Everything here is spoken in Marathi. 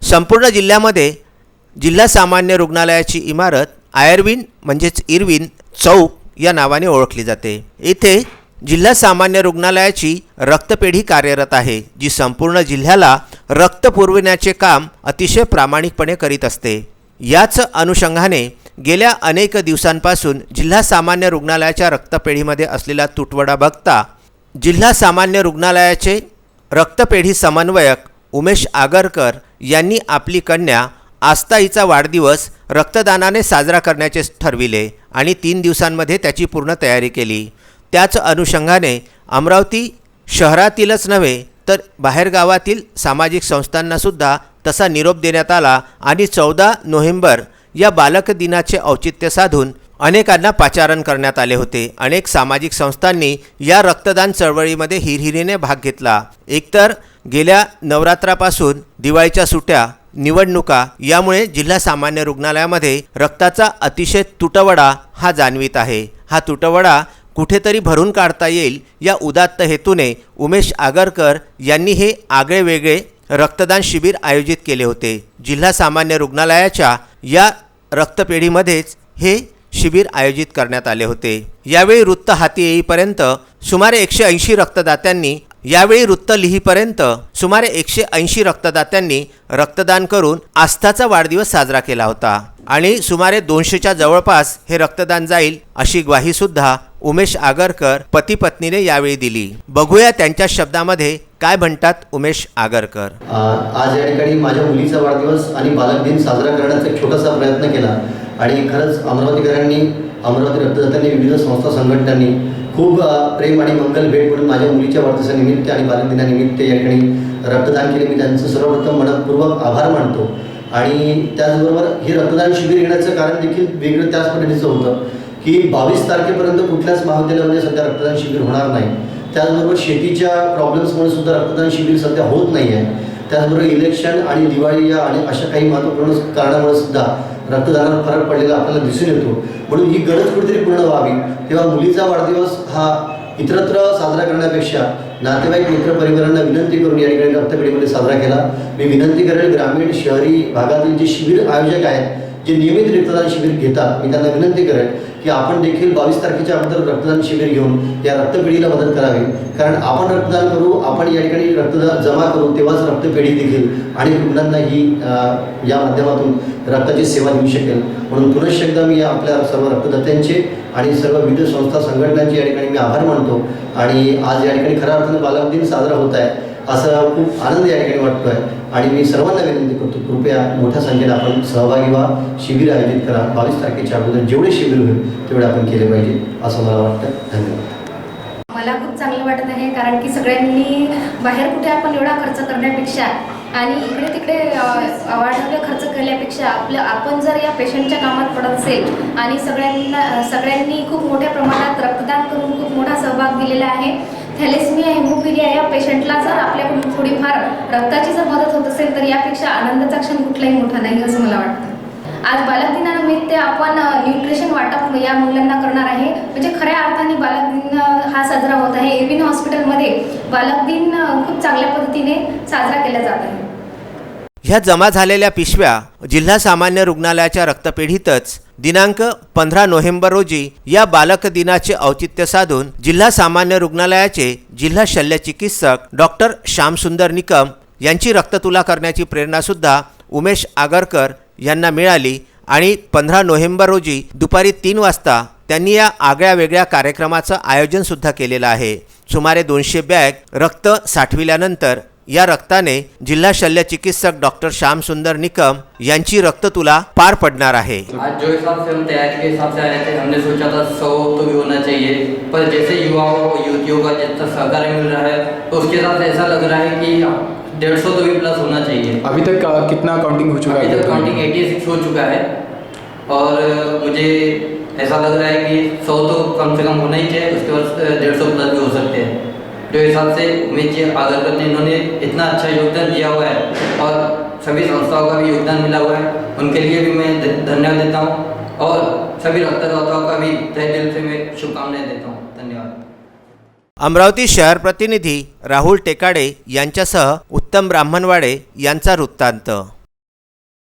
संपूर्ण जिल्ह्यामध्ये जिल्हा सामान्य रुग्णालयाची इमारत आयर्विन म्हणजेच इरविन चौक या नावाने ओळखली जाते। इथे जिल्हा सामान्य रुग्णालयाची रक्तपेढी कार्यरत आहे, जी संपूर्ण जिल्ह्याला रक्त पुरविण्याचे काम अतिशय प्रामाणिकपणे करीत असते। याच अनुषंगाने गेल्या अनेक दिवसांपासून जिल्हा सामान्य रुग्णालयाच्या रक्तपेढीमध्ये असलेला तुटवडा बघता जिल्हा सामान्य रुग्णालयाचे रक्तपेढी समन्वयक उमेश आगरकर यांनी आपली कन्या आस्था हिचा वाढदिवस रक्तदानाने साजरा करण्याचे ठरविले आणि 3 दिवसांमध्ये त्याची पूर्ण तयारी केली। त्याच अनुषंगाने अमरावती शहरातीलच नव्हे तर बाहेरगावातील सामाजिक संस्थांनासुद्धा तसा निरोप देण्यात आला आणि 14 नोव्हेंबर या बालक दिनाचे औचित्य साधून अनेकांना पाचारण करण्यात आले होते। अनेक सामाजिक संस्थांनी या रक्तदान चळवळीमध्ये हिरहिरीने भाग घेतला। एकतर गेल्या नवरात्रापासून दिवाळीच्या सुट्ट्या, निवडणुका यामुळे जिल्हा सामान्य रुग्णालयामध्ये रक्ताचा अतिशय तुटवडा हा जाणवित आहे। हा तुटवडा कुठेतरी भरून काढता येईल या उदात्त हेतूने उमेश आगरकर यांनी हे आगळेवेगळे रक्तदान शिबिर आयोजित केले होते। जिल्हा सामान्य रुग्णालयाच्या या रक्तपेढीमध्येच हे शिबिर आयोजित करण्यात आले होते। यावेळी वृत्त हाती येईपर्यंत सुमारे 180 रक्तदात्यांनी रक्तदान करून आस्थाचा वाढदिवस साजरा केला होता आणि सुमारे 200च्या जवळपास हे रक्तदान जाईल अशी ग्वाहीसुद्धा उमेश आगरकर पती पत्नीने यावेळी दिली। बघूया त्यांच्या शब्दामध्ये काय म्हणतात उमेश आगरकर। आज या ठिकाणी माझ्या मुलीचा वाढदिवस आणि बालक दिन साजरा करण्याचा एक छोटासा प्रयत्न केला आणि खरंच अमरावतीकरांनी, अमरावती रक्तदात्यांनी, विविध संस्था संघटनांनी खूप प्रेम आणि मंगल भेट म्हणून माझ्या मुलीच्या वाढदिवसानिमित्त आणि बालक दिनानिमित्त या ठिकाणी रक्तदान केले। मी त्यांचं सर्वप्रथम मनपूर्वक आभार मानतो आणि त्याचबरोबर हे रक्तदान शिबिर घेण्याचं कारण देखील वेगळं त्याच पद्धतीचं होतं की 22 तारखेपर्यंत कुठल्याच महाविद्यालयामध्ये सध्या रक्तदान शिबिर होणार नाही। त्याचबरोबर शेतीच्या प्रॉब्लेम्समुळे सुद्धा रक्तदान शिबिर सध्या होत नाही आहे। त्याचबरोबर इलेक्शन आणि दिवाळी या आणि अशा काही महत्त्वपूर्ण कारणामुळे सुद्धा रक्तदानावर फरक पडलेला आपल्याला दिसून येतो। म्हणून ही गरज कुठेतरी पूर्ण व्हावी, तेव्हा मुलीचा वाढदिवस हा इतरत्र साजरा करण्यापेक्षा नातेवाईक मित्र परिवारांना विनंती करून या ठिकाणी रक्तपेढीमध्ये साजरा केला। मी विनंती करेल ग्रामीण शहरी भागातील जे शिबिर आयोजक आहेत, जे नियमित रक्तदान शिबिर घेतात, मी त्यांना विनंती करेल की आपण देखील 22 तारखेच्या अगोदर रक्तदान शिबिर घेऊन या रक्तपेढीला मदत करावी। कारण आपण रक्तदान करू, आपण या ठिकाणी रक्तदान जमा करू, तेव्हाच रक्तपेढी देखील आणि रुग्णांना ही या माध्यमातून रक्ताची सेवा देऊ शकेल। म्हणून पुनश्च एकदा मी आपल्या सर्व रक्तदात्यांचे आणि सर्व विविध संस्था संघटनांचे या ठिकाणी मी आभार मानतो आणि आज या ठिकाणी खऱ्या अर्थानं बालक दिन साजरा होत आहे असं खूप आनंद या ठिकाणी वाटतो आहे आणि मी सर्वांना विनंती करतो कृपया मोठ्या संख्येने आपण सहभागी व्हा, शिबिर आयोजित करा। 22 तारखेच्या अगोदर जेवढे शिबिर होईल तेवढे आपण केले पाहिजे असं मला वाटतं। धन्यवाद। मला खूप चांगलं वाटत आहे कारण की सगळ्यांनी बाहेर कुठे आपण एवढा खर्च करण्यापेक्षा आणि इकडे तिकडे वाढवले खर्च केल्यापेक्षा आपण जर या पेशंटच्या कामात पडत असेल आणि सगळ्यांनी खूप मोठ्या प्रमाणात रक्तदान करून खूप मोठा सहभाग दिलेला आहे। थॅलेसेमिया, हेमोफिलिया या पेशंटला जर आपल्याकडून थोडीफार रक्ताची जर मदत होत असेल तर यापेक्षा आनंदाचा क्षण कुठलाही मोठा नाही असं मला वाटतं। आज बालक दिनानिमित्त आपण न्यूट्रिशन वाटप या मुलांना करणार आहे, म्हणजे खऱ्या अर्थाने बालक दिन हा साजरा होत आहे। इरविन हॉस्पिटलमध्ये बालक दिन खूप चांगल्या पद्धतीने साजरा केला जात आहे। ह्या जमा झालेल्या पिशव्या जिल्हा सामान्य रुग्णालयाच्या रक्तपेढीतच दिनांक 15 नोव्हेंबर रोजी या बालक दिनाचे औचित्य साधून जिल्हा सामान्य रुग्णालयाचे जिल्हा शल्यचिकित्सक डॉक्टर श्यामसुंदर निकम यांची रक्ततुला करण्याची प्रेरणासुद्धा उमेश आगरकर यांना मिळाली आणि 15 नोव्हेंबर रोजी दुपारी 3 वाजता त्यांनी या आगळ्या वेगळ्या कार्यक्रमाचं आयोजनसुद्धा केलेलं आहे। सुमारे 200 बॅग रक्त साठविल्यानंतर या रक्ताने जिल्हा शल्यचिकित्सक डॉक्टर श्यामसुंदर निकम यांची रक्ततुला पार पड़णार है। आज जो हिसाब से हम तैयारी के हिसाब से आए थे, हमने सोचा था 100 तो भी होना चाहिए, पर जैसे युवाओं युवतियों का जितना सहकार मिल रहा है तो उसके हिसाब से ऐसा लग रहा है कि 150 तो भी प्लस होना चाहिए। अभी तक कितना काउंटिंग हो चुका है? अभी तक काउंटिंग 86 हो चुका है और मुझे ऐसा लग रहा है कि 100 तो कम से कम होना ही चाहिए, उसके बाद 150 प्लस भी हो सकते हैं। जो हिसाब से उमेश जी आगरकर ने इन्होंने इतना अच्छा योगदान दिया हुआ है और सभी संस्थाओं का भी योगदान मिला हुआ है, उनके लिए भी मैं धन्यवाद देता हूँ और सभी रक्तदाताओं का भी तहे दिल से मैं शुभकामनाएं देता हूँ। धन्यवाद। अमरावती शहर प्रतिनिधी राहुल टेकाडे यांच्यासह उत्तम ब्राह्मणवाडे यांचा वृत्तांत।